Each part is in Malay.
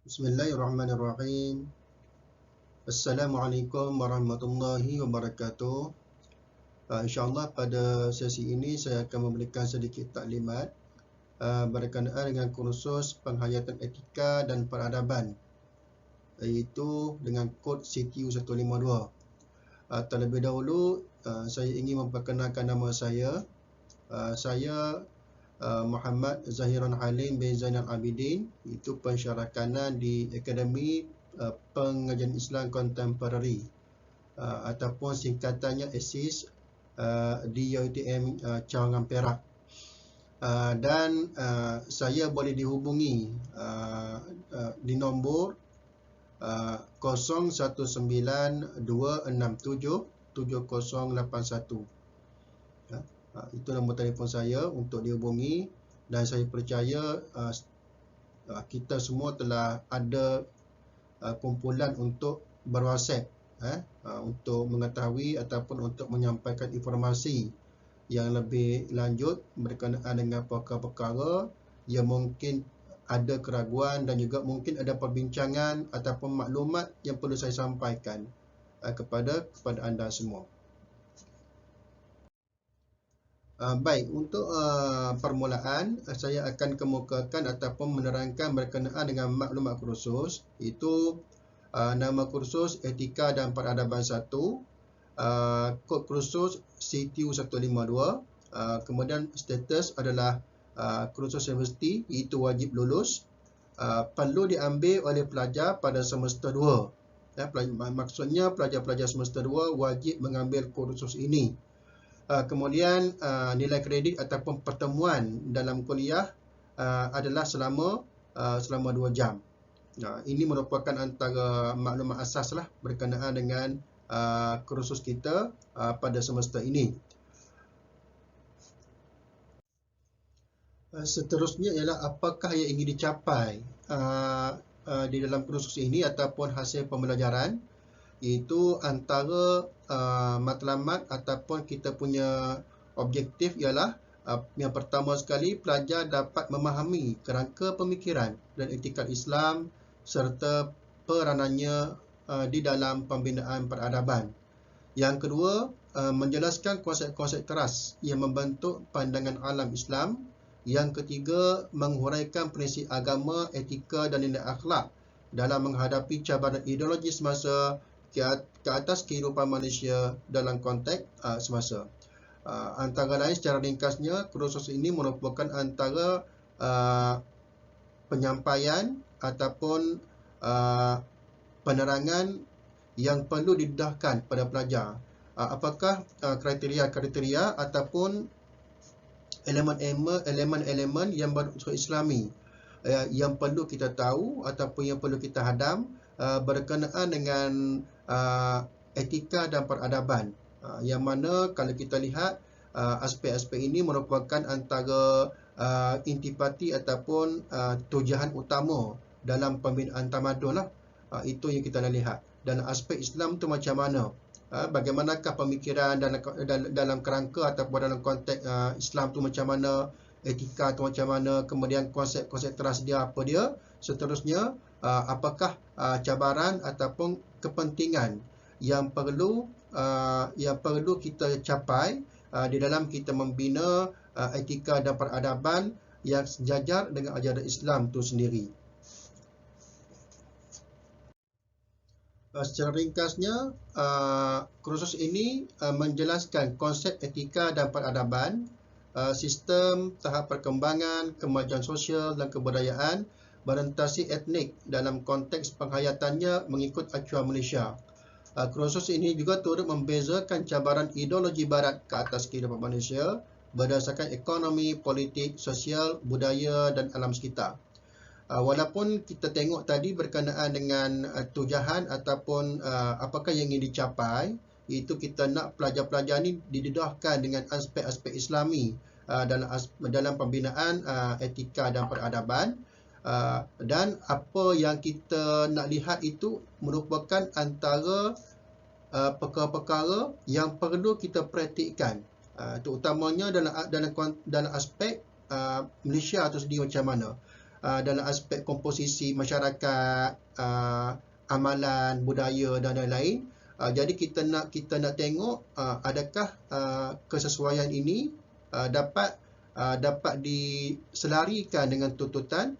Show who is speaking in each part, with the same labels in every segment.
Speaker 1: Bismillahirrahmanirrahim. Assalamualaikum warahmatullahi wabarakatuh. InsyaAllah pada sesi ini saya akan memberikan sedikit taklimat berkenaan dengan kursus penghayatan etika dan peradaban, iaitu dengan kod CTU 152. Terlebih dahulu saya ingin memperkenalkan nama saya. Saya Muhammad Zahiran Halim bin Zainal Abidin, itu pensyarah kanan di Akademi Pengajian Islam Contemporary ataupun singkatannya ASIS di UiTM Cawangan Perak. Dan saya boleh dihubungi di nombor 0192677081. Itu nombor telefon saya untuk dihubungi, dan saya percaya kita semua telah ada kumpulan untuk berwhatsapp untuk mengetahui ataupun untuk menyampaikan informasi yang lebih lanjut berkenaan dengan perkara-perkara yang mungkin ada keraguan dan juga mungkin ada perbincangan ataupun maklumat yang perlu saya sampaikan kepada anda semua. Baik, untuk permulaan saya akan kemukakan ataupun menerangkan berkenaan dengan maklumat kursus. Itu nama kursus Etika dan Peradaban 1, kod kursus CTU 152, kemudian status adalah kursus universiti, itu wajib lulus, perlu diambil oleh pelajar pada semester 2. Maksudnya pelajar-pelajar semester 2 wajib mengambil kursus ini. Kemudian nilai kredit ataupun pertemuan dalam kuliah adalah selama 2 jam. Ini merupakan antara maklumat asas lah berkenaan dengan kursus kita pada semester ini. Seterusnya ialah apakah yang ingin dicapai di dalam kursus ini ataupun hasil pembelajaran. Itu antara matlamat ataupun kita punya objektif ialah yang pertama sekali, pelajar dapat memahami kerangka pemikiran dan etika Islam serta peranannya di dalam pembinaan peradaban. Yang kedua, menjelaskan konsep-konsep teras yang membentuk pandangan alam Islam. Yang ketiga, menghuraikan prinsip agama, etika dan nilai akhlak dalam menghadapi cabaran ideologi semasa ke atas kehidupan manusia dalam konteks semasa. Antara lain, secara ringkasnya, kursus ini merupakan antara penyampaian ataupun penerangan yang perlu didedahkan pada pelajar. Apakah kriteria-kriteria ataupun elemen-elemen yang berunsur Islami yang perlu kita tahu ataupun yang perlu kita hadam berkenaan dengan etika dan peradaban, yang mana kalau kita lihat aspek-aspek ini merupakan antara intipati ataupun tujuan utama dalam pembinaan tamadun lah. Itu yang kita nak lihat. Dan aspek Islam tu macam mana, bagaimanakah pemikiran dalam kerangka ataupun dalam konteks Islam tu macam mana, etika tu macam mana, kemudian konsep-konsep teras dia apa dia, seterusnya apakah cabaran ataupun kepentingan yang perlu kita capai di dalam kita membina etika dan peradaban yang sejajar dengan ajaran Islam itu sendiri. Secara ringkasnya, kursus ini menjelaskan konsep etika dan peradaban, sistem, tahap perkembangan, kemajuan sosial dan kebudayaan, berorientasi etnik dalam konteks penghayatannya mengikut acuan Malaysia. Kursus ini juga turut membezakan cabaran ideologi barat ke atas kehidupan manusia berdasarkan ekonomi, politik, sosial, budaya dan alam sekitar. Walaupun kita tengok tadi berkenaan dengan tujuan ataupun apakah yang ingin dicapai, iaitu kita nak pelajar-pelajar ni didedahkan dengan aspek-aspek Islami dalam pembinaan etika dan peradaban. Dan apa yang kita nak lihat itu merupakan antara perkara-perkara yang perlu kita praktikkan, terutamanya dalam aspek Malaysia atau sendiri macam mana. dalam aspek komposisi masyarakat, amalan, budaya dan lain-lain. Jadi kita nak tengok adakah kesesuaian ini dapat diselarikan dengan tuntutan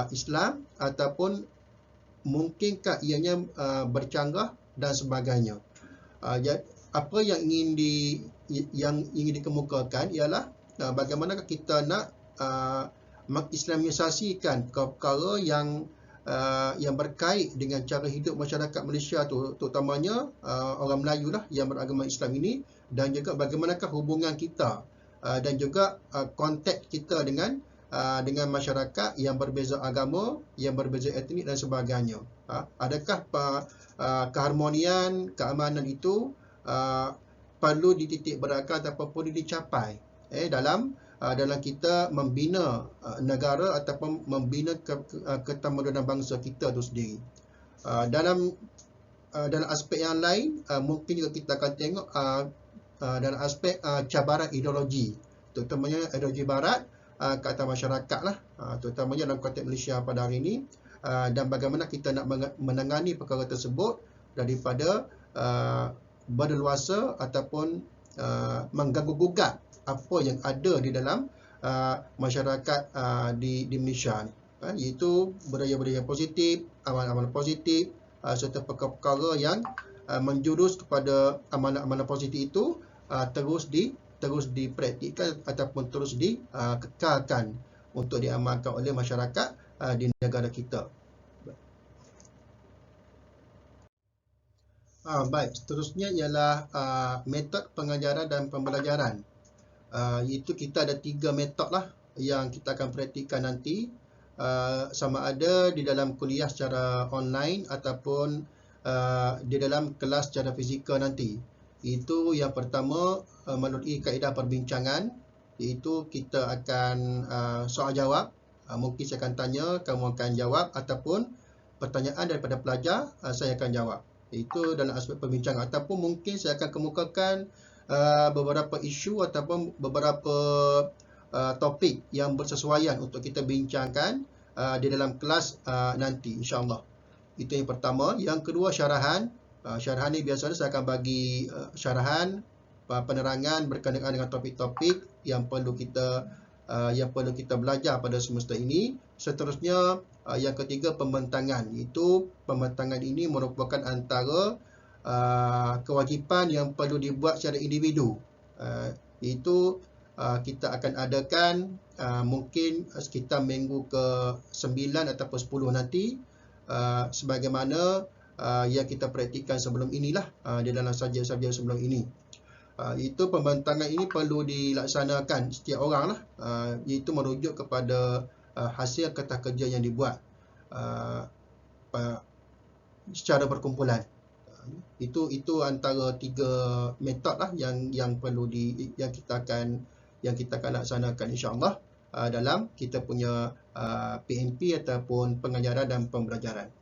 Speaker 1: Islam ataupun mungkinkah ianya bercanggah dan sebagainya. Apa yang ingin dikemukakan ialah bagaimanakah kita nak mengislamisasikan perkara yang berkait dengan cara hidup masyarakat Malaysia tu, terutamanya orang Melayu lah yang beragama Islam ini, dan juga bagaimanakah hubungan kita dan juga konteks kita dengan masyarakat yang berbeza agama, yang berbeza etnik dan sebagainya. Adakah keharmonian, keamanan itu perlu dititik beratkan ataupun perlu dicapai dalam kita membina negara ataupun membina ketamadunan bangsa kita itu sendiri. Dalam aspek yang lain, mungkin juga kita akan tengok dalam aspek cabaran ideologi, terutamanya ideologi barat ke atas masyarakat lah, terutamanya dalam konteks Malaysia pada hari ini, dan bagaimana kita nak menangani perkara tersebut daripada berleluasa ataupun mengganggu-gugat apa yang ada di dalam masyarakat di Malaysia ni, iaitu budaya-budaya positif, amalan-amalan positif, serta perkara-perkara yang menjurus kepada amalan-amalan positif itu terus dipraktikkan ataupun terus dikekalkan untuk diamalkan oleh masyarakat di negara kita. Baik, seterusnya ialah metod pengajaran dan pembelajaran. Iaitu kita ada 3 metod lah yang kita akan praktikkan nanti, sama ada di dalam kuliah secara online ataupun di dalam kelas secara fizikal nanti. Itu yang pertama melalui kaedah perbincangan, iaitu kita akan soal jawab. Mungkin saya akan tanya, kamu akan jawab, ataupun pertanyaan daripada pelajar saya akan jawab. Itu dalam aspek perbincangan, ataupun mungkin saya akan kemukakan beberapa isu ataupun beberapa topik yang bersesuaian untuk kita bincangkan di dalam kelas nanti, insya-Allah. Itu yang pertama. Yang kedua, syarahan. Syarahan ni biasanya saya akan bagi syarahan, penerangan berkenaan dengan topik-topik yang perlu kita belajar pada semester ini. Seterusnya, yang ketiga, pembentangan. Itu pembentangan ini merupakan antara kewajipan yang perlu dibuat secara individu. Itu kita akan adakan mungkin sekitar minggu ke-9 ataupun 10 nanti, sebagaimana yang kita praktikkan sebelum inilah, di dalam subjek-subjek sebelum ini. Itu pembentangan ini perlu dilaksanakan setiap orang lah, iaitu merujuk kepada hasil kertas kerja yang dibuat secara berkumpulan. Itu antara 3 metod lah yang perlu yang kita akan laksanakan, insya-Allah, dalam kita punya PNP ataupun pengajaran dan pembelajaran.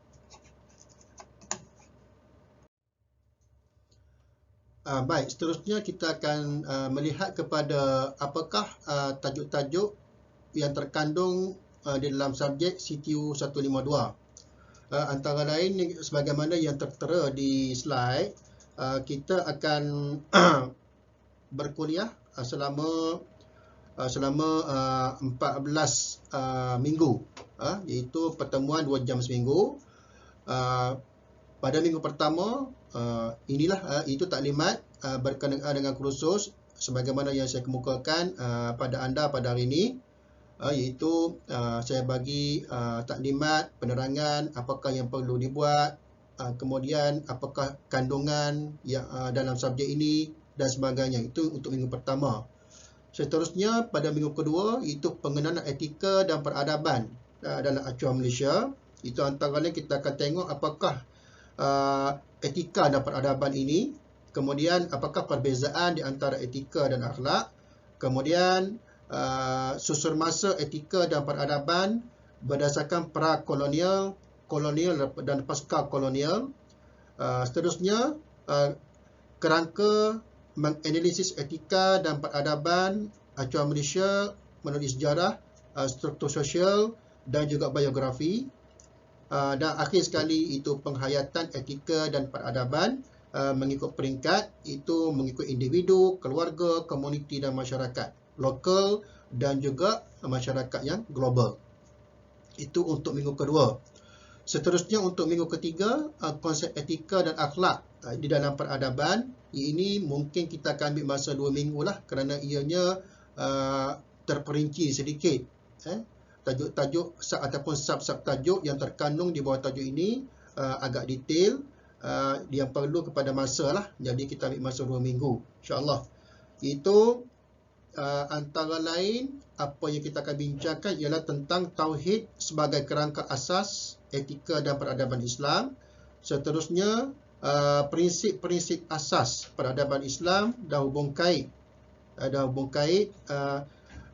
Speaker 1: Baik, seterusnya kita akan melihat kepada apakah tajuk-tajuk yang terkandung di dalam subjek CTU 152. Antara lain, sebagaimana yang tertera di slide, kita akan berkuliah selama 14 minggu, iaitu pertemuan 2 jam seminggu. Pada minggu pertama, itu taklimat berkenaan dengan kursus sebagaimana yang saya kemukakan pada anda pada hari ini, iaitu saya bagi taklimat, penerangan apakah yang perlu dibuat, kemudian apakah kandungan yang dalam subjek ini dan sebagainya. Itu untuk minggu pertama. Seterusnya pada minggu kedua, itu pengenalan etika dan peradaban dalam acuan Malaysia. Itu antara lain kita akan tengok apakah etika dan peradaban ini, kemudian apakah perbezaan di antara etika dan akhlak, kemudian susur masa etika dan peradaban berdasarkan pra-kolonial, kolonial dan pasca kolonial. Seterusnya, kerangka menganalisis etika dan peradaban acuan Malaysia melalui sejarah, struktur sosial dan juga biografi. Dan akhir sekali itu penghayatan etika dan peradaban mengikut peringkat, itu mengikut individu, keluarga, komuniti dan masyarakat lokal dan juga masyarakat yang global. Itu untuk minggu kedua. Seterusnya untuk minggu ketiga, konsep etika dan akhlak di dalam peradaban. Ini mungkin kita akan ambil masa 2 minggu lah kerana ianya terperinci sedikit. Tajuk-tajuk ataupun sub-sub tajuk yang terkandung di bawah tajuk ini agak detail, yang perlu kepada masa lah. Jadi kita ambil masa 2 minggu, insyaAllah. Itu antara lain apa yang kita akan bincangkan ialah tentang tauhid sebagai kerangka asas etika dan peradaban Islam. Seterusnya prinsip-prinsip asas peradaban Islam dan hubung kait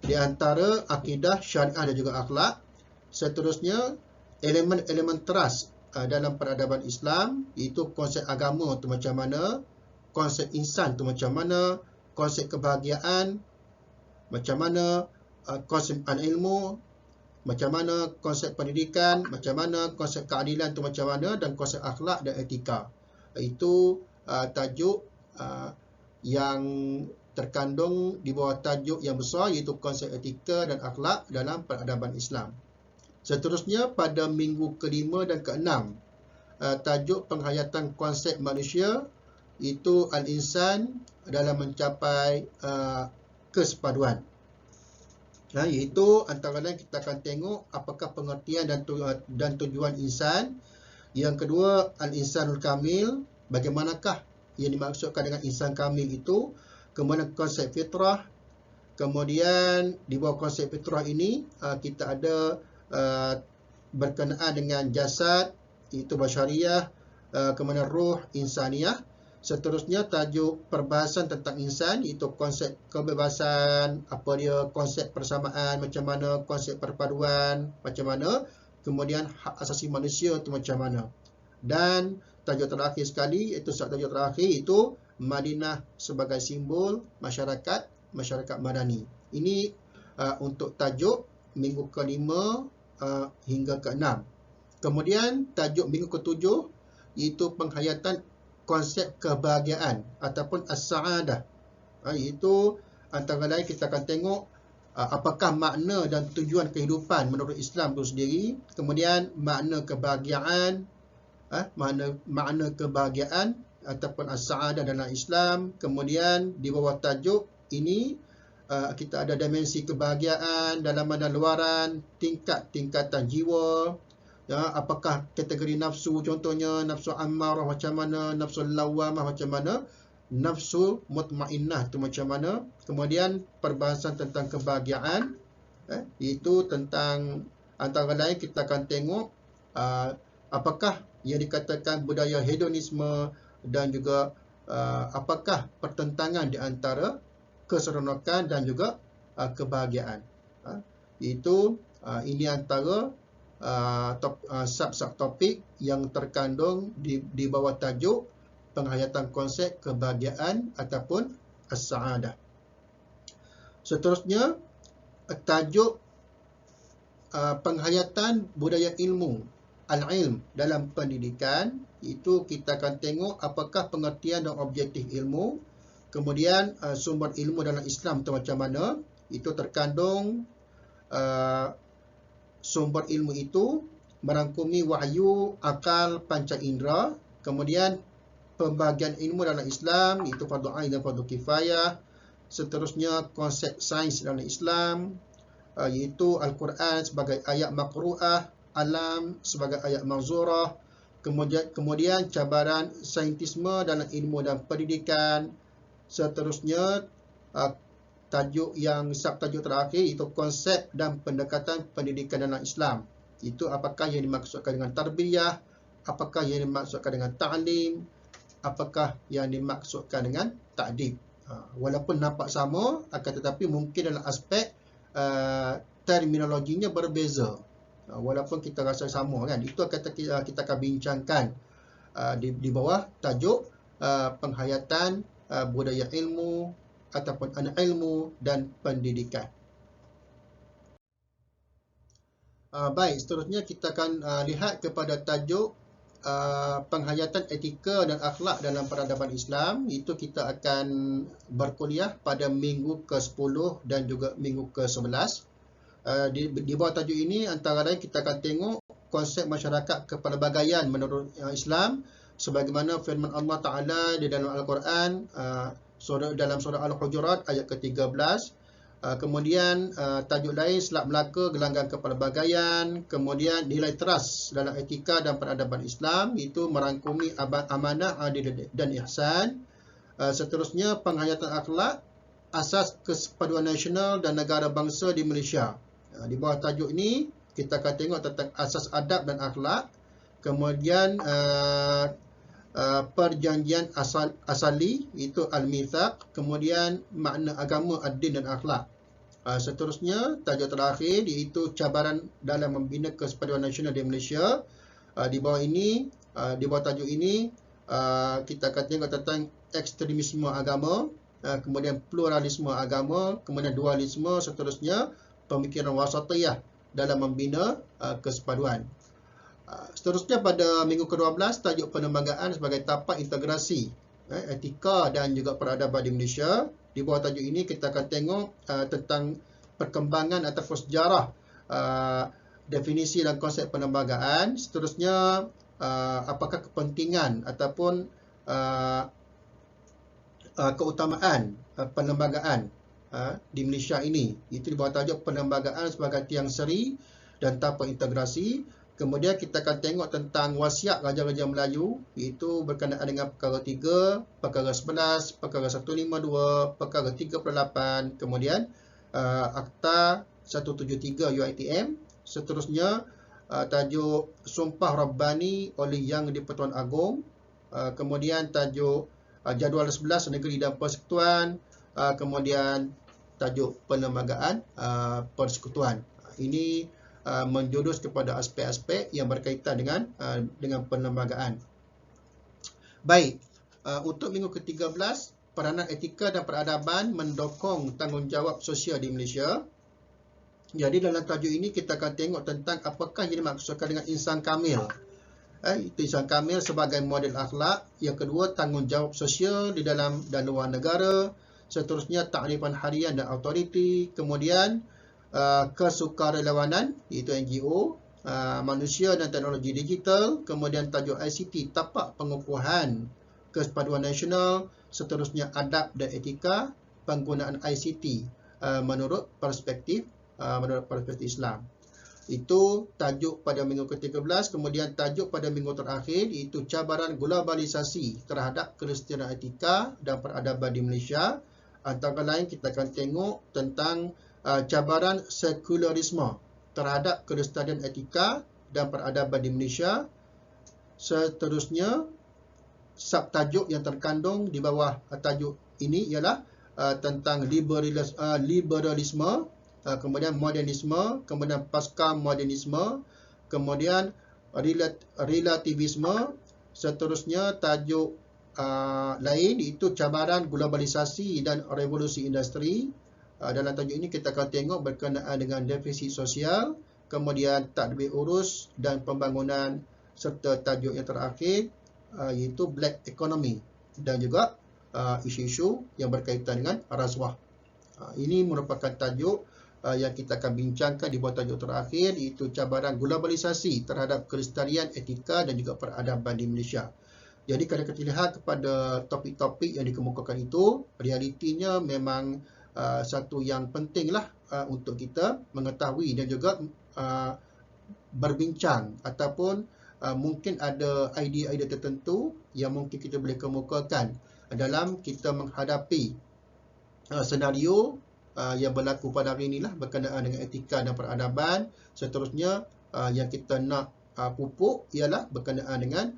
Speaker 1: di antara akidah, syariah dan juga akhlak. Seterusnya elemen-elemen teras dalam peradaban Islam, iaitu konsep agama tu macam mana, konsep insan tu macam mana, konsep kebahagiaan macam mana, konsep ilmu macam mana, konsep pendidikan macam mana, konsep keadilan tu macam mana, dan konsep akhlak dan etika. Itu tajuk yang terkandung di bawah tajuk yang besar, iaitu konsep etika dan akhlak dalam peradaban Islam. Seterusnya pada minggu ke-5 dan ke-6, tajuk penghayatan konsep manusia, itu al-insan dalam mencapai kesepaduan. Iaitu antara lain kita akan tengok apakah pengertian dan tujuan insan. Yang kedua, al-insanul kamil, bagaimanakah yang dimaksudkan dengan insan kamil itu. Kemudian konsep fitrah. Kemudian di bawah konsep fitrah ini kita ada berkenaan dengan jasad, iaitu basyariah, kemudian ruh, insaniyah. Seterusnya tajuk perbahasan tentang insan, iaitu konsep kebebasan, apa dia, konsep persamaan macam mana, konsep perpaduan macam mana, kemudian hak asasi manusia itu macam mana. Dan tajuk terakhir sekali, iaitu tajuk terakhir itu Madinah sebagai simbol masyarakat madani. Ini untuk tajuk minggu ke-5 hingga ke-6. Kemudian tajuk minggu ke-7 iaitu penghayatan konsep kebahagiaan ataupun as-sa'adah. Iaitu antara lain kita akan tengok apakah makna dan tujuan kehidupan menurut Islam itu sendiri. Kemudian makna kebahagiaan, makna kebahagiaan ataupun as-sa'adah dalam Islam. Kemudian di bawah tajuk ini kita ada dimensi kebahagiaan dalaman dan luaran, tingkatan jiwa. Apakah kategori nafsu, contohnya nafsu ammarah macam mana, nafsu lawamah macam mana, nafsu mutmainnah tu macam mana. Kemudian perbahasan tentang kebahagiaan, iaitu tentang antara lain kita akan tengok apakah yang dikatakan budaya hedonisme dan juga apakah pertentangan di antara keseronokan dan juga kebahagiaan. Iaitu ini antara sub-sub topik yang terkandung di bawah tajuk penghayatan konsep kebahagiaan ataupun as-sa'adah. Seterusnya tajuk penghayatan budaya ilmu, al-ilm dalam pendidikan. Itu kita akan tengok apakah pengertian dan objektif ilmu. Kemudian sumber ilmu dalam Islam itu macam mana. Itu terkandung sumber ilmu itu merangkumi wahyu, akal, panca indera. Kemudian pembagian ilmu dalam Islam, iaitu fardu ain dan fardu kifayah. Seterusnya konsep sains dalam Islam, iaitu Al-Quran sebagai ayat maqru'ah, alam sebagai ayat manzurah. Kemudian cabaran saintisme dalam ilmu dan pendidikan. Seterusnya subtajuk terakhir itu konsep dan pendekatan pendidikan dalam Islam. Itu apakah yang dimaksudkan dengan tarbiyah, apakah yang dimaksudkan dengan ta'lim, apakah yang dimaksudkan dengan ta'dib. Walaupun nampak sama, akan tetapi mungkin dalam aspek terminologinya berbeza. Walaupun kita rasa sama kan. Itu kita akan bincangkan di bawah tajuk penghayatan budaya ilmu ataupun ilmu dan pendidikan. Baik, seterusnya kita akan lihat kepada tajuk penghayatan etika dan akhlak dalam peradaban Islam. Itu kita akan berkuliah pada minggu ke-10 dan juga minggu ke-11. Di bawah tajuk ini antara lain kita akan tengok konsep masyarakat kepelbagaian menurut Islam, sebagaimana firman Allah Ta'ala di dalam Al-Quran dalam surah Al-Hujurat ayat ke-13. Kemudian tajuk lain selak Melaka gelanggang kepelbagaian. Kemudian nilai teras dalam etika dan peradaban Islam, itu merangkumi amanah, adil dan ihsan. Seterusnya penghayatan akhlak, asas kesatuan nasional dan negara bangsa di Malaysia. Di bawah tajuk ini kita akan tengok tentang asas adab dan akhlak. Kemudian perjanjian asali, itu al-mithaq. Kemudian makna agama, ad-din dan akhlak. Seterusnya tajuk terakhir iaitu cabaran dalam membina kesatuan nasional di Malaysia. Di bawah tajuk ini kita akan tengok tentang ekstremisme agama, kemudian pluralisme agama, kemudian dualisme, seterusnya pemikiran wasatiyah dalam membina kesatuan. Seterusnya pada minggu ke-12 tajuk perlembagaan sebagai tapak integrasi etika dan juga peradaban di Malaysia. Di bawah tajuk ini kita akan tengok tentang perkembangan ataupun sejarah definisi dan konsep perlembagaan. Seterusnya apakah kepentingan ataupun keutamaan perlembagaan di Malaysia ini. Itu di bawah tajuk perlembagaan sebagai tiang seri dan tapak integrasi. Kemudian kita akan tengok tentang wasiat Raja-Raja Melayu, iaitu berkenaan dengan perkara 3, perkara 11, perkara 152, perkara 38, kemudian Akta 173 UiTM. Seterusnya tajuk Sumpah Rabbani oleh Yang di-Pertuan Agong. Kemudian tajuk Jadual 11 Negeri dan Persekutuan. Kemudian tajuk Perlembagaan Persekutuan. Ini menjurus kepada aspek-aspek yang berkaitan dengan perlembagaan. Baik, untuk minggu ke-13, peranan etika dan peradaban mendokong tanggungjawab sosial di Malaysia. Jadi dalam tajuk ini kita akan tengok tentang apakah yang dimaksudkan dengan insan kamil. Itu insan kamil sebagai model akhlak. Yang kedua, tanggungjawab sosial di dalam dan luar negara. Seterusnya, takrifan harian dan autoriti. Kemudian kesukarelawanan, iaitu NGO, manusia dan teknologi digital. Kemudian tajuk ICT, tapak pengukuhan kesatuan nasional. Seterusnya adab dan etika penggunaan ICT menurut perspektif Islam. Itu tajuk pada minggu ke-13. Kemudian tajuk pada minggu terakhir iaitu cabaran globalisasi terhadap kelestarian etika dan peradaban di Malaysia. Antara lain kita akan tengok tentang cabaran sekularisme terhadap kelestarian etika dan peradaban di Malaysia. Seterusnya, subtajuk yang terkandung di bawah tajuk ini ialah tentang liberalisme, kemudian modernisme, kemudian pasca modernisme, kemudian relativisme. Seterusnya, tajuk lain iaitu cabaran globalisasi dan revolusi industri. Dalam tajuk ini kita akan tengok berkenaan dengan defisit sosial, kemudian tadbir urus dan pembangunan, serta tajuk yang terakhir iaitu black economy dan juga isu-isu yang berkaitan dengan rasuah. Ini merupakan tajuk yang kita akan bincangkan di bawah tajuk terakhir, iaitu cabaran globalisasi terhadap kelestarian etika dan juga peradaban di Malaysia. Jadi kalau kita lihat kepada topik-topik yang dikemukakan itu, realitinya memang satu yang pentinglah untuk kita mengetahui dan juga berbincang, ataupun mungkin ada idea-idea tertentu yang mungkin kita boleh kemukakan dalam kita menghadapi senario yang berlaku pada hari inilah berkenaan dengan etika dan peradaban. Seterusnya yang kita nak pupuk ialah berkenaan dengan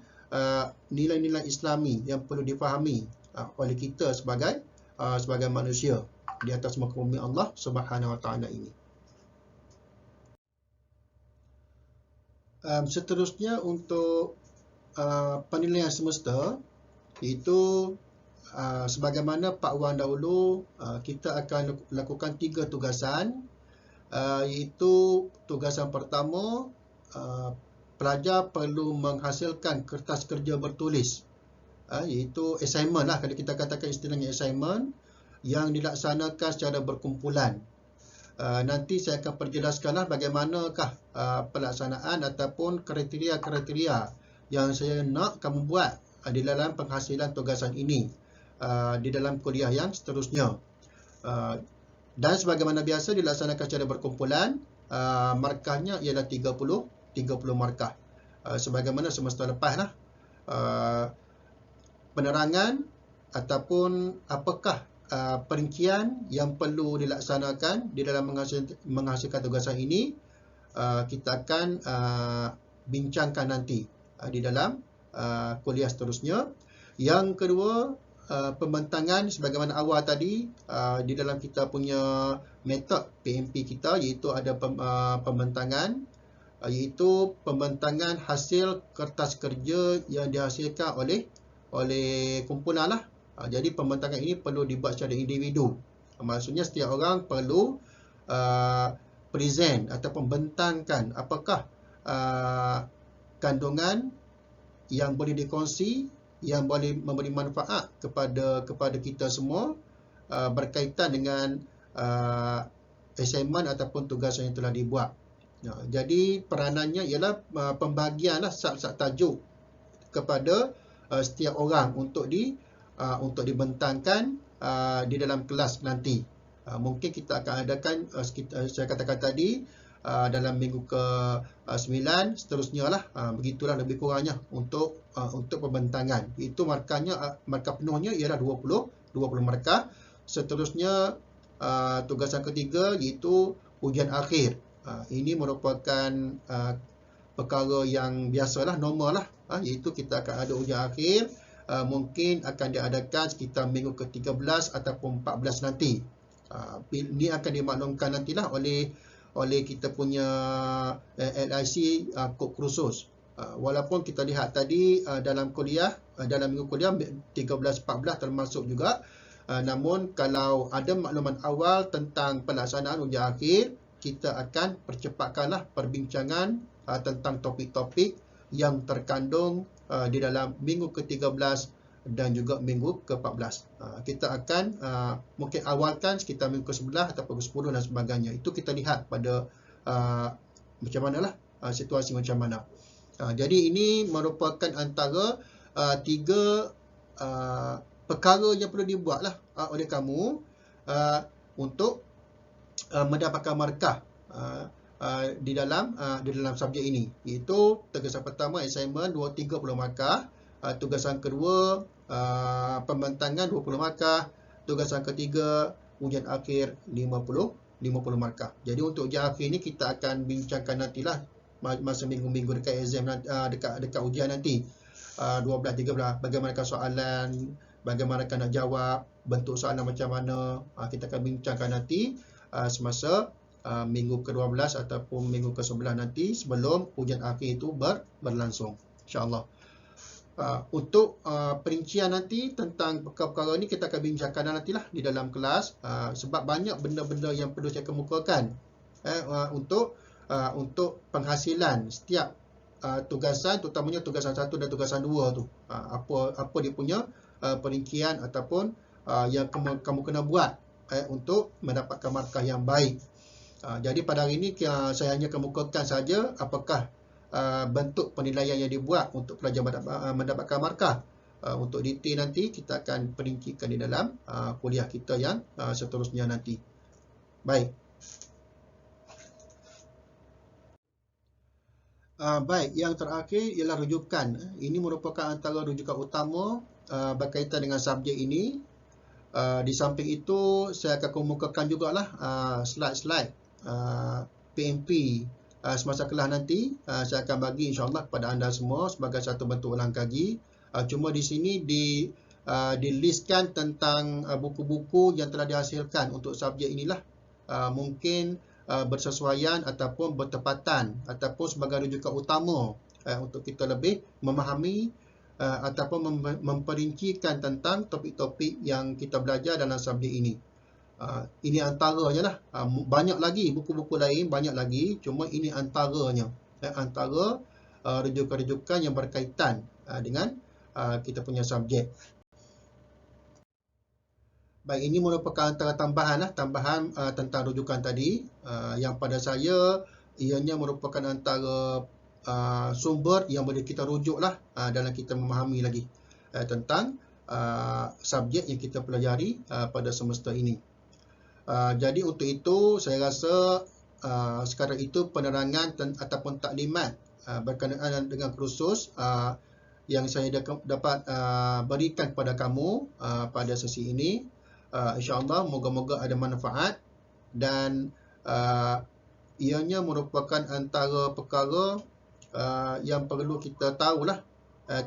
Speaker 1: nilai-nilai Islami yang perlu difahami oleh kita sebagai manusia di atas muka bumi Allah Subhanahu Wa Taala ini. Seterusnya untuk penilaian semesta, itu sebagaimana Pak Wan dahulu, kita akan lakukan 3 tugasan. iaitu tugasan pertama, pelajar perlu menghasilkan kertas kerja bertulis, iaitu assignment lah, kalau kita katakan istilahnya assignment, yang dilaksanakan secara berkumpulan. Nanti saya akan perjelaskanlah bagaimanakah pelaksanaan ataupun kriteria-kriteria yang saya nak kamu buat di dalam penghasilan tugasan ini di dalam kuliah yang seterusnya. Dan sebagaimana biasa dilaksanakan secara berkumpulan, markahnya ialah 30 markah. Sebagaimana semester lepas lah. Penerangan ataupun apakah perincian yang perlu dilaksanakan di dalam menghasilkan tugasan ini, kita akan bincangkan nanti di dalam kuliah seterusnya. Yang kedua, pembentangan sebagaimana awal tadi, di dalam kita punya metod PMP kita, iaitu ada pembentangan, iaitu pembentangan hasil kertas kerja yang dihasilkan oleh kumpulan lah. Jadi pembentangan ini perlu dibuat secara individu. Maksudnya setiap orang perlu present atau pembentangkan apakah kandungan yang boleh dikongsi, yang boleh memberi manfaat kepada kita semua berkaitan dengan assignment ataupun tugasan yang telah dibuat. Jadi peranannya ialah pembagianlah sub-sub tajuk kepada setiap orang untuk dibentangkan di dalam kelas nanti. Mungkin kita akan adakan, saya katakan tadi, dalam minggu ke-9 seterusnya lah. Begitulah lebih kurangnya untuk pembentangan. Itu markah penuhnya ialah 20 markah. Seterusnya tugasan ketiga iaitu ujian akhir. Ini merupakan perkara yang biasalah, normal lah, iaitu kita akan ada ujian akhir. Mungkin akan diadakan sekitar minggu ke-13 ataupun 14 nanti. Ini akan dimaklumkan nantilah oleh kita punya LIC kod kursus. Walaupun kita lihat tadi dalam minggu kuliah 13-14 termasuk juga, namun kalau ada makluman awal tentang pelaksanaan ujian akhir, kita akan percepatkanlah perbincangan tentang topik-topik yang terkandung di dalam minggu ke-13 dan juga minggu ke-14. Kita akan mungkin awalkan sekitar minggu ke-11 atau ke-10 dan sebagainya. Itu kita lihat pada macam manalah situasi macam mana. Jadi ini merupakan antara 3 perkara yang perlu dibuatlah oleh kamu untuk mendapatkan markah di dalam subjek ini, iaitu tugasan pertama assignment 30 markah, tugasan kedua pembentangan 20 markah, tugasan ketiga ujian akhir 50 markah. Jadi untuk ujian akhir ini kita akan bincangkan nantilah masa minggu-minggu dekat exam, dekat ujian nanti, 12-13, bagaimanakah soalan, bagaimanakah nak jawab, bentuk soalan macam mana, kita akan bincangkan nanti semasa minggu ke-12 ataupun minggu ke-11 nanti, sebelum ujian akhir itu berlangsung, insya-Allah. Untuk perincian nanti tentang perkara-perkara ini kita akan bincangkan nantilah di dalam kelas, sebab banyak benda-benda yang perlu saya kemukakan untuk penghasilan setiap tugasan, terutamanya tugasan 1 dan tugasan 2 tu. Apa dia punya perincian ataupun yang kamu kena buat untuk mendapatkan markah yang baik. Jadi pada hari ini saya hanya kemukakan saja apakah bentuk penilaian yang dibuat untuk pelajar mendapatkan markah. Untuk detail nanti kita akan perincikan di dalam kuliah kita yang seterusnya nanti. Baik. Baik, yang terakhir ialah rujukan. Ini merupakan antara rujukan utama berkaitan dengan subjek ini. Di samping itu saya akan kemukakan jugalah slide-slide PMP semasa kelas nanti. Saya akan bagi insya-Allah kepada anda semua sebagai satu bentuk ulang kaji. Cuma di sini dilistkan tentang buku-buku yang telah dihasilkan untuk subjek inilah. Mungkin bersesuaian ataupun bertepatan ataupun sebagai rujukan utama untuk kita lebih memahami ataupun memperincikan tentang topik-topik yang kita belajar dalam subjek ini. Ini antaranya lah. Banyak lagi buku-buku lain, banyak lagi, cuma ini antaranya. Antara rujukan-rujukan yang berkaitan dengan kita punya subjek. Baik, ini merupakan antara tambahan tentang rujukan tadi, yang pada saya ianya merupakan antara sumber yang boleh kita rujuk lah dalam kita memahami lagi tentang subjek yang kita pelajari pada semester ini. Jadi untuk itu saya rasa sekarang itu penerangan ataupun taklimat berkenaan dengan kursus yang saya dapat berikan kepada kamu pada sesi ini. InsyaAllah moga-moga ada manfaat dan ianya merupakan antara perkara yang perlu kita tahulah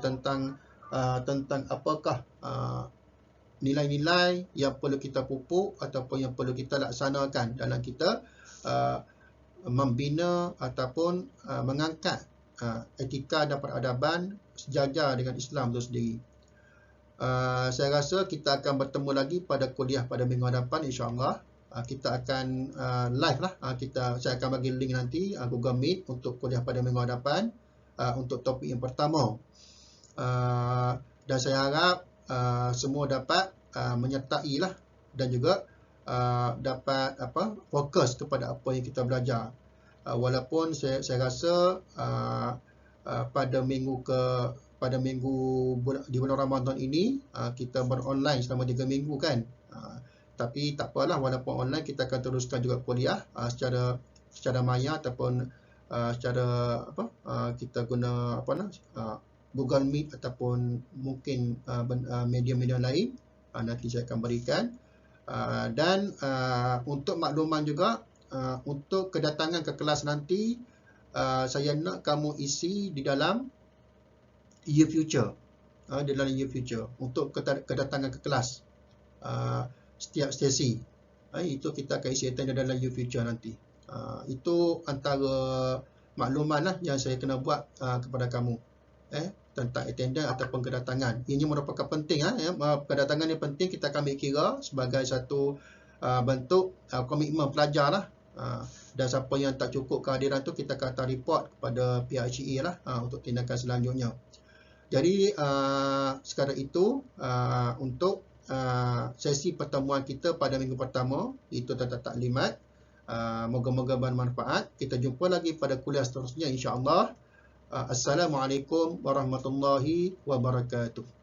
Speaker 1: tentang apakah nilai-nilai yang perlu kita pupuk ataupun yang perlu kita laksanakan dalam kita membina ataupun mengangkat etika dan peradaban sejajar dengan Islam itu sendiri. Saya rasa kita akan bertemu lagi pada kuliah pada minggu hadapan, insya-Allah. Kita akan live lah. Saya akan bagi link nanti Google Meet untuk kuliah pada minggu hadapan untuk topik yang pertama. Dan saya harap semua dapat menyertai lah dan juga dapat fokus kepada apa yang kita belajar. Walaupun saya rasa pada minggu di bulan Ramadan ini kita beronline selama 3 minggu kan. Tapi tak apalah, walaupun online kita akan teruskan juga kuliah secara maya ataupun secara kita guna Google Meet ataupun mungkin media-media lain. Nanti saya akan berikan. Dan untuk makluman juga, untuk kedatangan ke kelas nanti, saya nak kamu isi di dalam year future. Di dalam year future untuk kedatangan ke kelas setiap sesi. Itu kita akan isi attend dalam year future nanti. Itu antara makluman lah yang saya kena buat kepada kamu tentang attendance ataupun kedatangan. Ini merupakan penting. Kedatangan ni penting, kita akan ambil kira sebagai satu bentuk komitmen pelajar lah. Dan siapa yang tak cukup kehadiran tu, kita akan report kepada pihak HE lah untuk tindakan selanjutnya. Jadi sekadar itu untuk sesi pertemuan kita pada minggu pertama, itu tentang taklimat. Moga-moga bermanfaat. Kita jumpa lagi pada kuliah seterusnya, insya-Allah. Assalamualaikum warahmatullahi wabarakatuh.